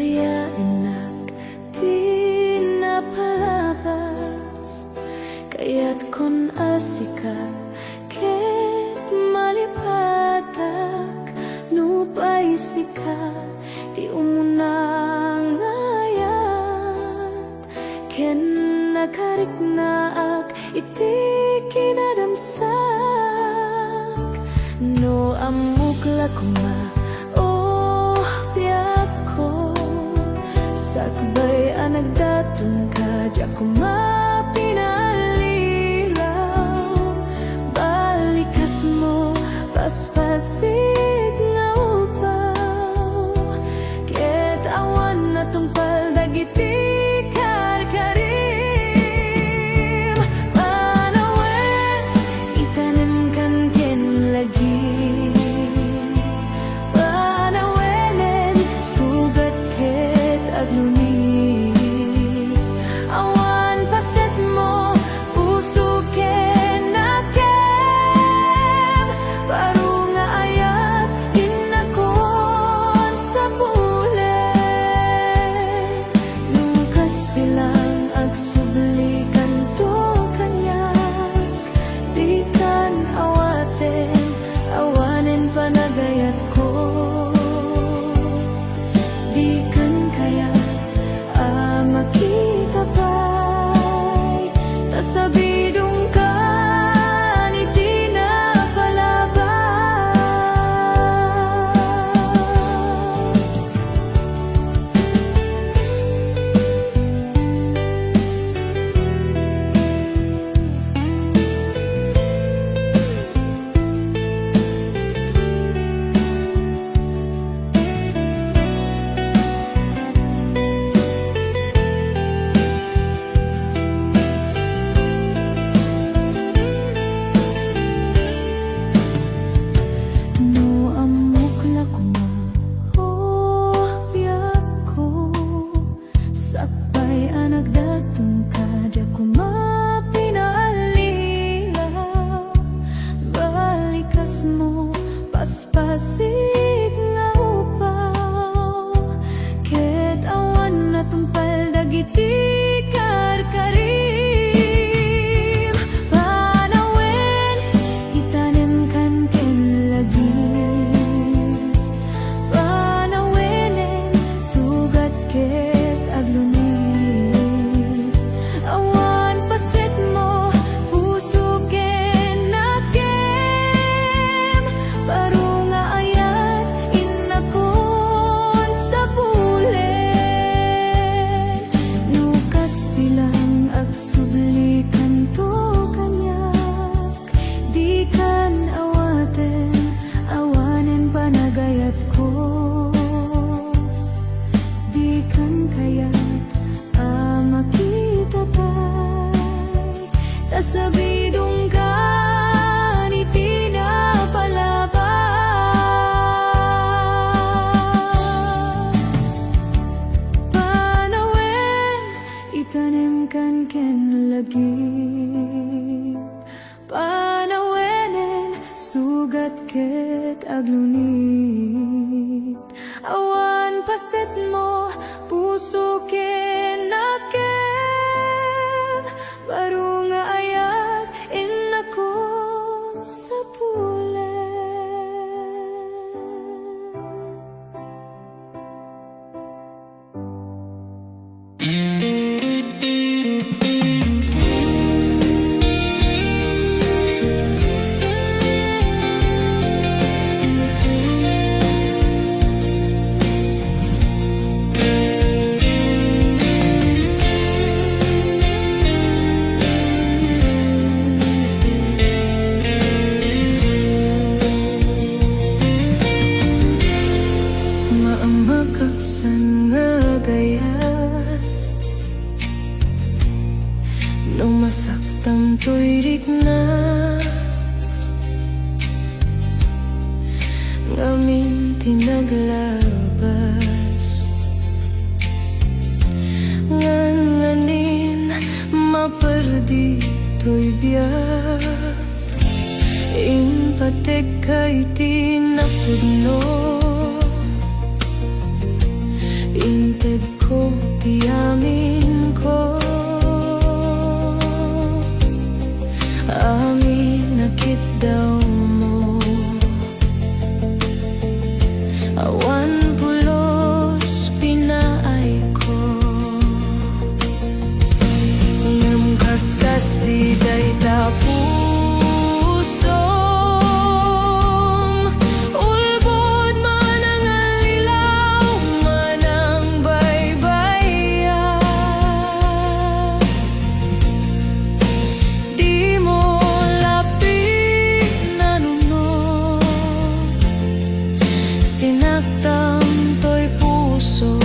yayanak di napalabas, kaya't kon asika ket malipatak nupay sika ti umunang ayat ken nakariknaak iti kinadamsak no amukla kuma oh biyak ko sakbay anagdatun ka di ako mapinalilaw balikas mo paspasid nga upaw ket awan na tungpal dagiti karkarim panawen itanim kan ken lagi panawenen sugat ket aglunit awan paset mo puso ken nakem baru nga ayat inakon sa pulen lukas bilang agsublikan to kanyak di kan awaten awanen panagayat ko di kan kaya makita pa'y tasabidong ka ni di napalabas. No amukla kuma oh biyak ko sakbay anagdatun ka di ako mapinalilaw balikas mo paspasid nga upaw ket awan na tungpal dagiti karkarim panawen itanim kan ken lagi panawenen sugat ket aglunit awan paset mo puso ken nakem baru nga ayat inakon sa pulen lukas bilang agsublikan to kanyak di kan awaten awanen panagayat ko di kan kayat makita pa'y tasabidong ka ni di napalabas panawen itanim kan ken lagi panawenen sugat ket aglunit awan paset mo puso ken nakem baru nga ayat inakon sa pulen. Maamakaksan nga gayat no masaktam to'y rikna ngamin tinaglabas nganganin maperdi to'y biyak impatek kay tinapudno ti amin ko. Amin nakit daw mo, awan pulos pinaay ko. Ngam kaskas di day tapusom, ulbod man ang alilaw, man ang baybaya. Di mo lapit na nuno, sinaktan to'y puso.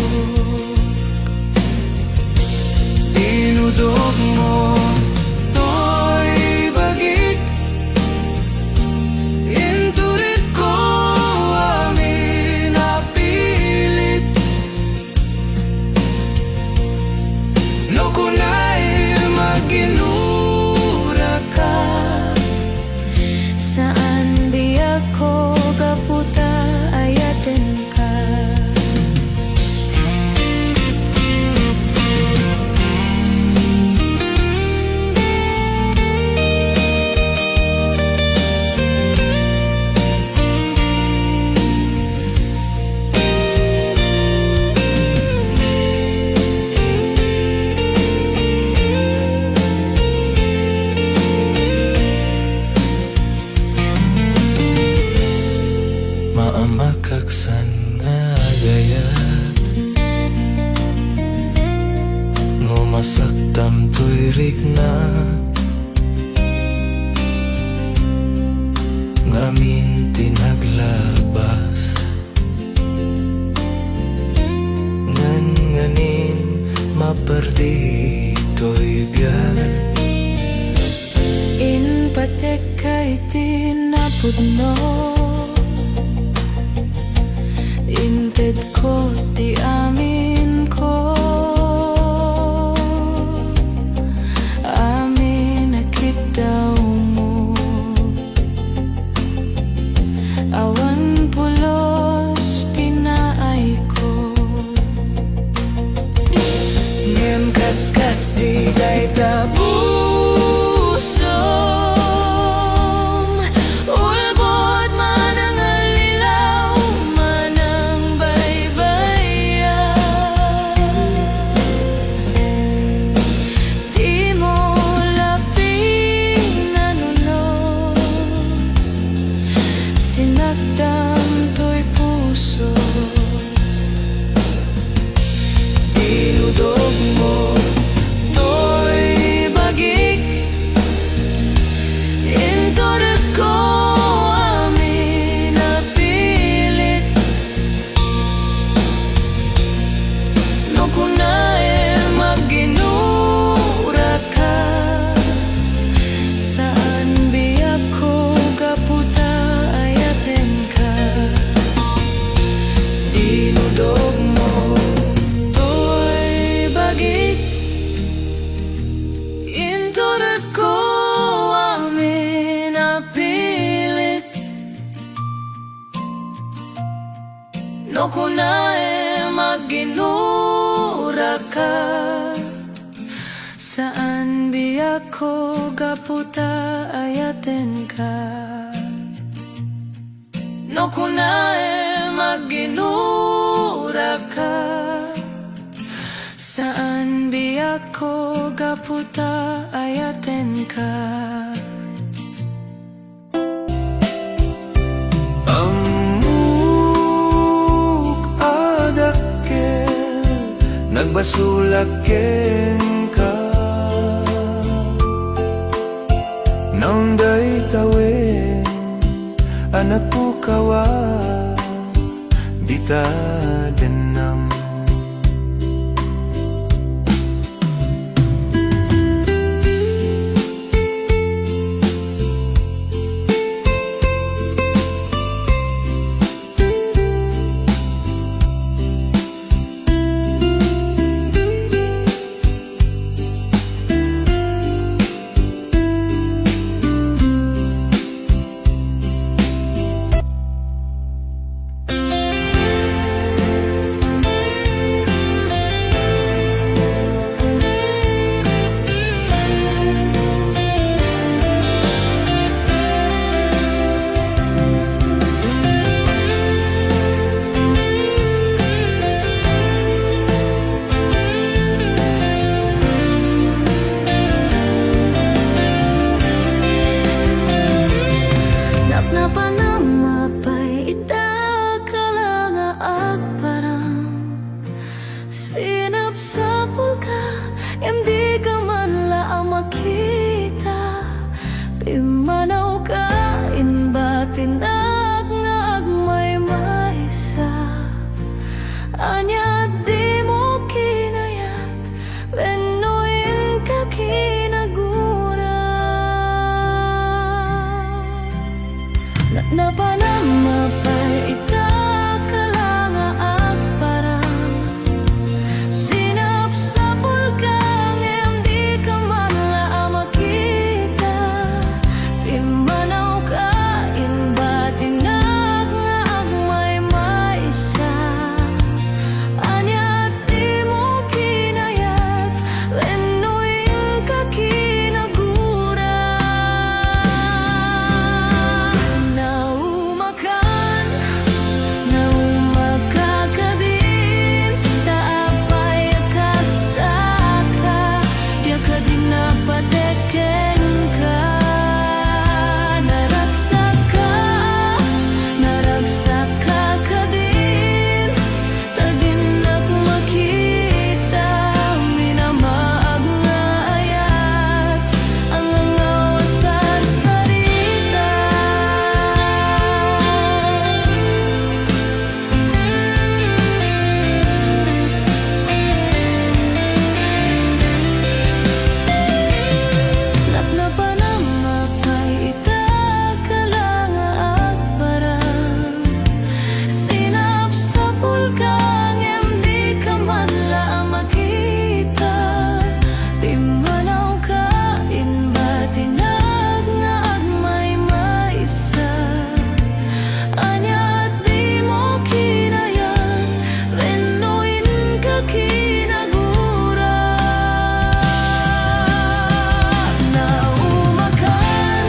Dinudog mo to'y bagik, inturit ko amin napilit. No kunay maginura ka, saan di ako kaputa ayaten ka. Maamakaksan nga gayat, ngumasaktam to'y rikna. Ngamin tinaglabas, nganin maperdi to'y biyat. In patek kay tinapudno, inted ko ti amin ko. Amin nakit daw mo, awan pulos pinaay ko. Ngem kaskas di day tapusom, ulbod man ang alilaw, man ang baybaya. Di mo laping na nuno, sinaktan to'y puso. Dinudog mo to'y bagik, inturit ko amin napilit. No kunay maginura ka, saan biyak ko kaputa ayaten ka. Dinudog mo to'y bagik, inturit ko amin napilit. No kunay maginura ka, saan biyak ko kaputa ayaten ka. No kunay maginura ka, saan biyak ko kaputa ayaten ka. Amuk adakkel nagbasulaken ka, naunday tawin anak pukawa dita denam. Sinapsapul ka, hindi ka man laang makita. Pimanaw ka, inbatinag nga agmay maysa. Anya di mo kinayat, benuin ka kinagura. Napanamapal ita ka lang agparang. Sinapsapul ka, hindi ka man laang makita. Pimanaw ka, inbatinag nga agmay maysa. Anya di mo kinayat, benuin ka kinagura. Naumakan, naumakakadin, taapay akasta ka, di ka din napateken ka. Naragsak ka kadin, tadinak makita. Minamaag nga ayat, ang angaw sa sarita. Napanamapay ita ka lang agparang. Sinapsapul ka, hindi ka man laang makita. Pimanaw ka, inbatinag nga agmay maysa. Anya di mo kinayat, benuin ka kinagura. Naumakan,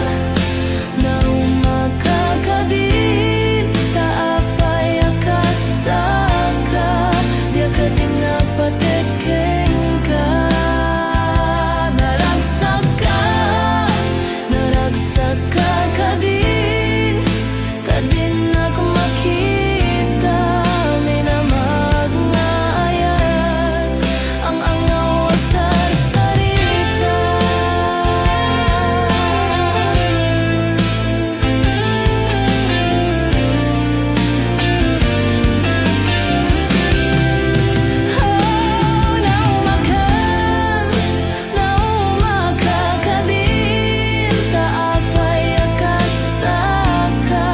naumakakadin, taapay akasta ka, di ka din napateken ka. Naragsak ka kadin, tadinak makita. Minamag nga ayat, ang angaw sa sarita. Naumakan, naumakakadin, taapay akasta ka,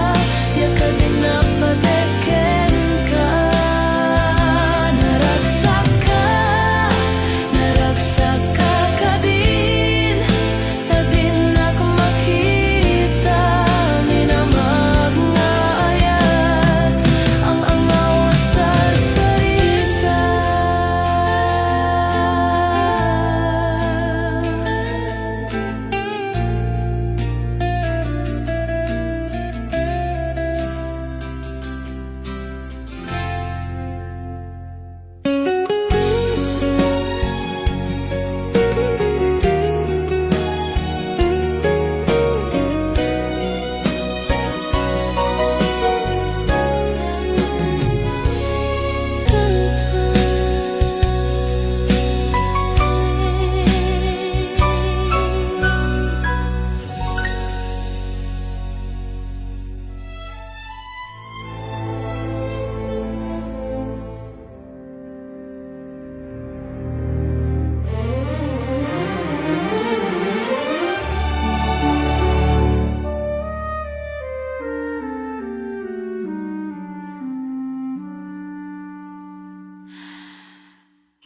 di ka din napateken ka. Naragsak ka kadin, tadinak makita. Minamag nga ayat, ang angaw sa sarita.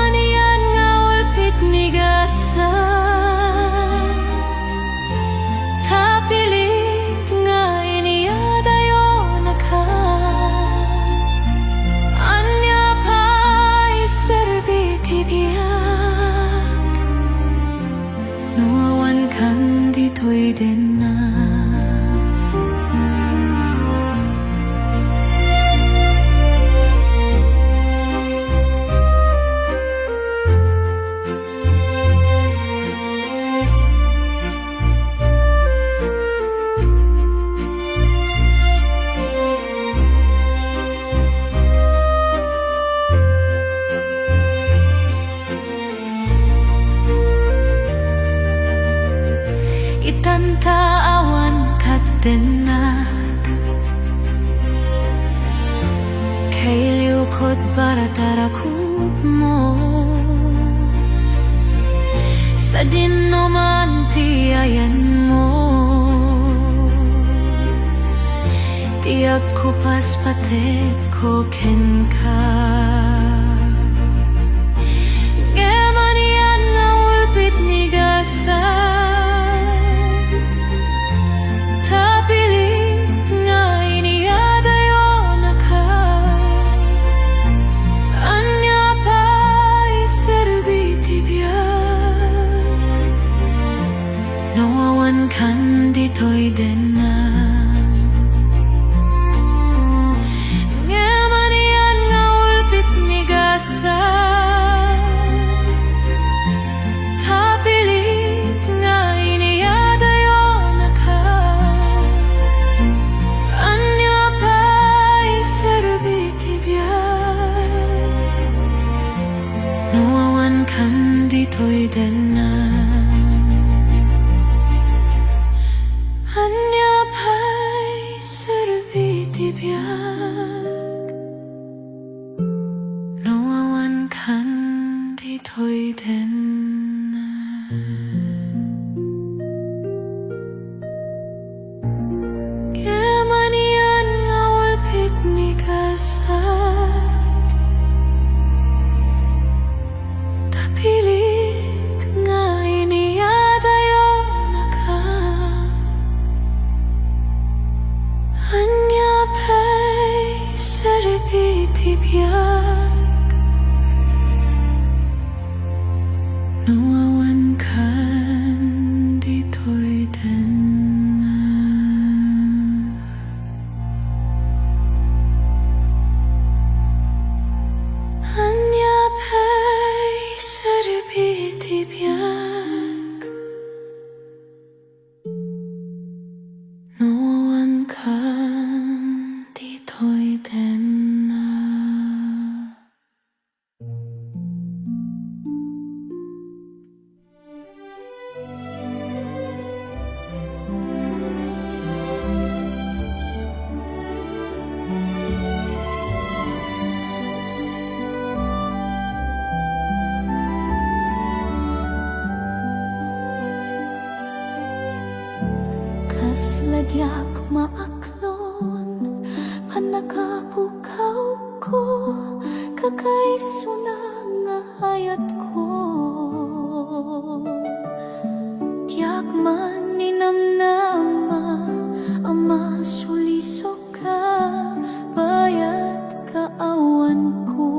Aniyan nga ulpit nigasat, tapilit nga iniyadayo naka. Anya pa'y serbitibiyak, nuawan kan dito'y din na. itanta awan kadenak kay liukod para tarakub mo sa dinuman tiyayan mo tiyak kupas patek ko ken ka ngeman yan nga ulpit ni gasa tapilit nga iniadayo na ka anya pa iserbi tibiyag nawawan kan dito'y dena nawawan kan dito'y dena anya pa'y serbi tibiyag nawawan kan dito'y dena keman yan nga walpit ni kasat tapilit nga iniadayo na ka anya pa'y serbi tibiyag nawawan kan dito'y dena anya pa'y serbi tibiyag nawawan kan dito'y dena kasladyak maaklon panakapukaw ko kakaiso nga hayat ko tiyak man ninamnama ama suliso ka bayat kaawan ko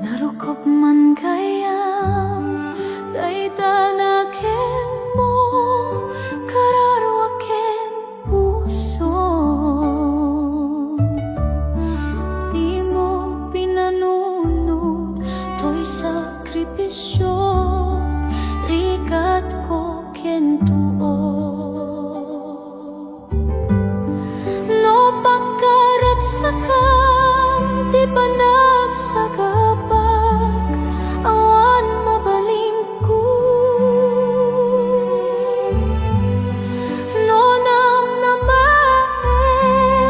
narukop man kayam daitanakin mo kararwaken puso di mo pinanunod to'y sakripisyo rikat ko ken tuo no pagkaragsakam di pa nagsagapag awan mabaling ko no namnamae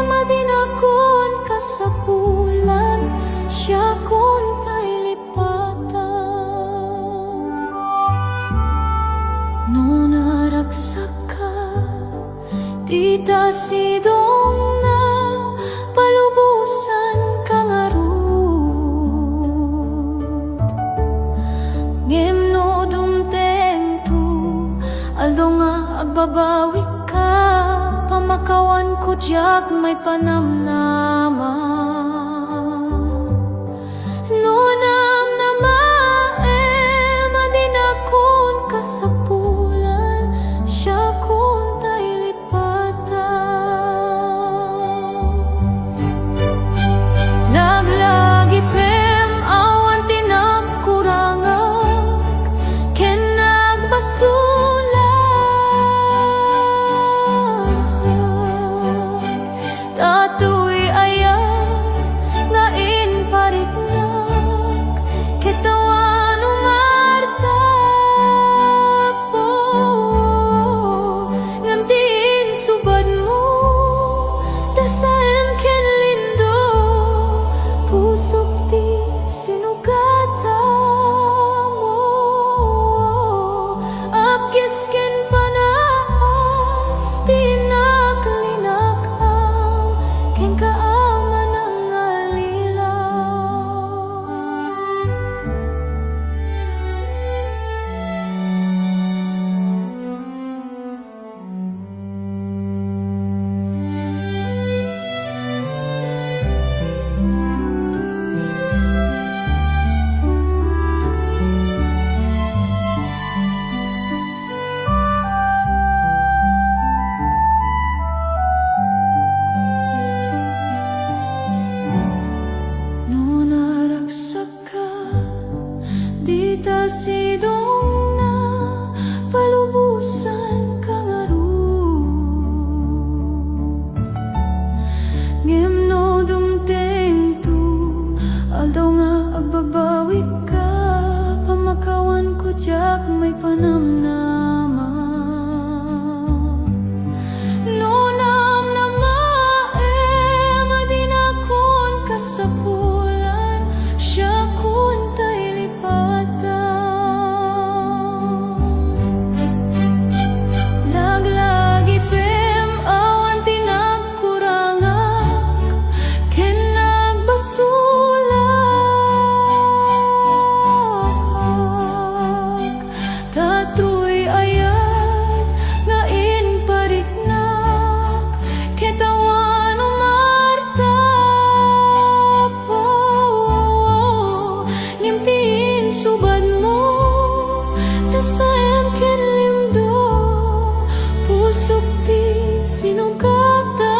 madinakon kasapulan siya kon tay lipatan no naragsak ka tita sidong na palubusan kang arut ngem no dumteng tu aldo nga agbabawi ka pamakawan ko diyak may panamnama no namnamae madinakon kasapulan siya kon tay lipatan laglagi pem awan tinagkurangag ken nagbasulag tatuy ayat Di ta sidong na palubusan kangaroo. Ngem no dumteng tu aldaw nga agbabawi ka, pamakawan ko jak may panamnama. Nunam na madinakon kasapulan, siya kun tay lipatan. Laglagi pem awan tinagkurangak, ken nagbasulak. Tatruy ayat nga inpariknak, ketawan umartap. Ngimpiin subad mo, tasayam ken limdo, pusok ti sinugatam.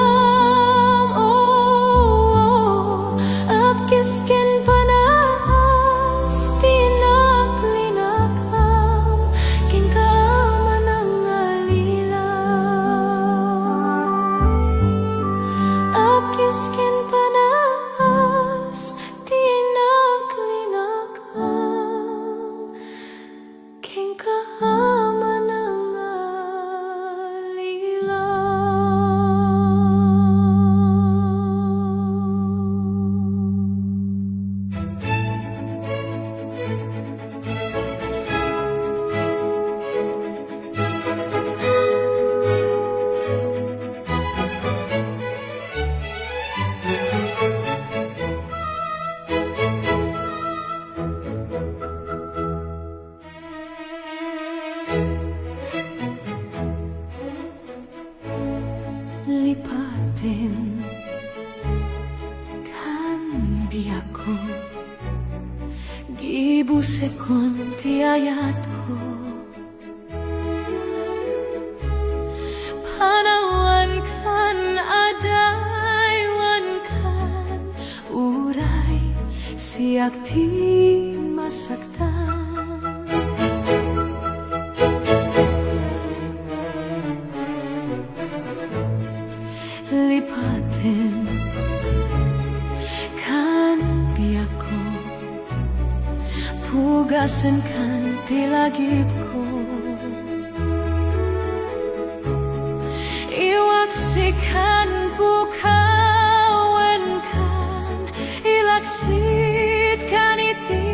Apkis ken panas, tinaklinakam, ken kaaman ang alilaw. Apkis ken panas, tinaklinakam, ken kaaman ang lipatin kan biyako, gibusekon ti ayat ko. Panawan kan adaywan kan uray, siak ti masaktan. Lipatin kan biyako, pugasan kan tilagip ko. Iwaksikan pukawan kan, ilaksit kan iti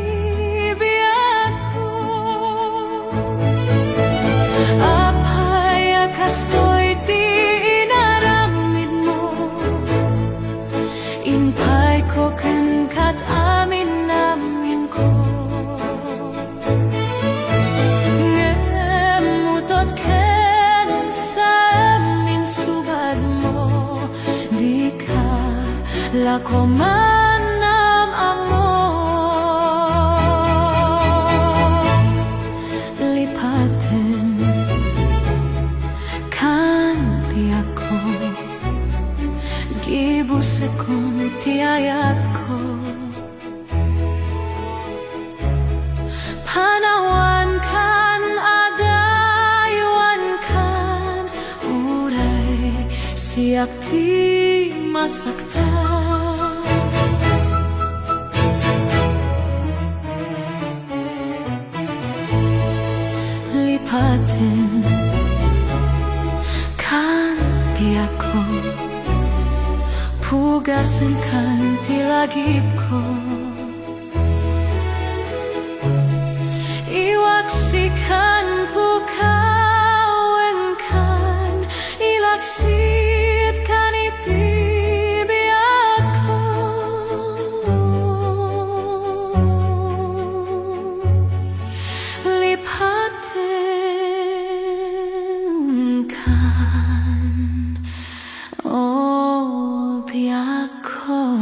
biyako. Apay akastoy ti inaramid mo, inpay ko kan kat amin namin ko. Ngemutot ken sa amin subad mo, di ka lako manam amo. Lipatin kan biyako, gibusekon ti ayat ko. Panawan kan adaywan kan uray, siak ti masaktan. Lipatin kan biyako, pugasan kan tilagip ko. Iwaksikan pukawan kan, ilaksit kan iti biyako. Lipatin kan, oh biyako.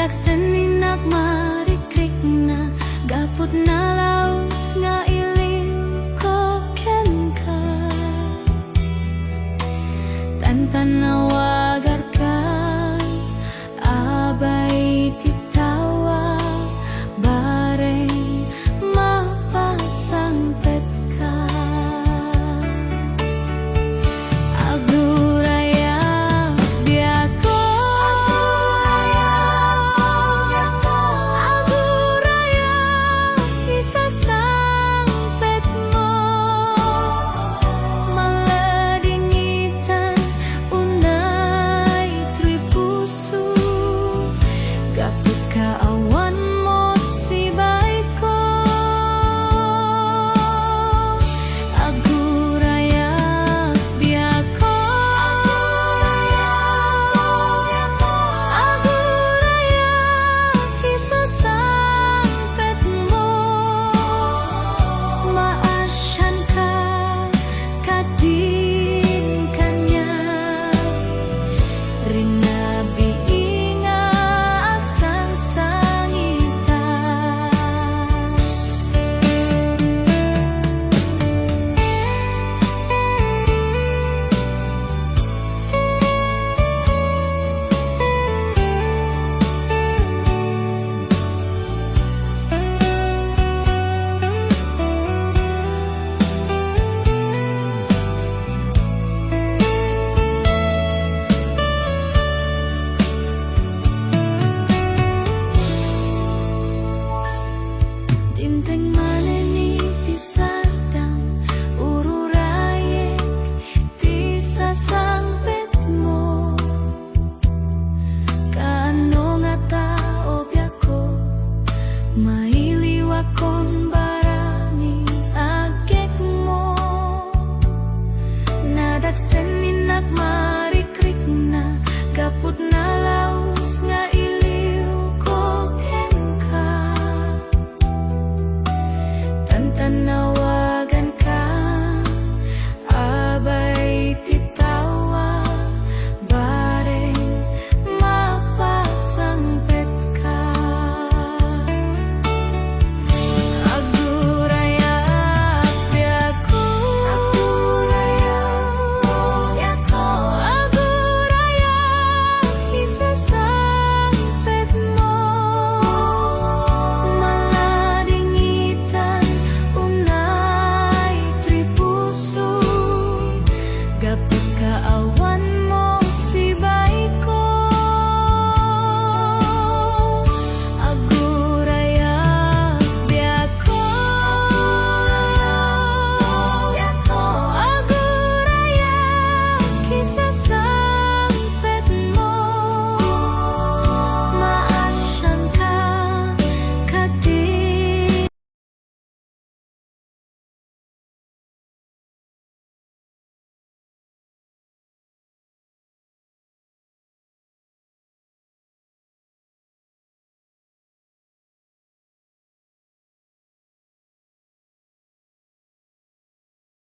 badak seninak marikrik na gaput na laos nga iliw ko ken ka. Tantanawa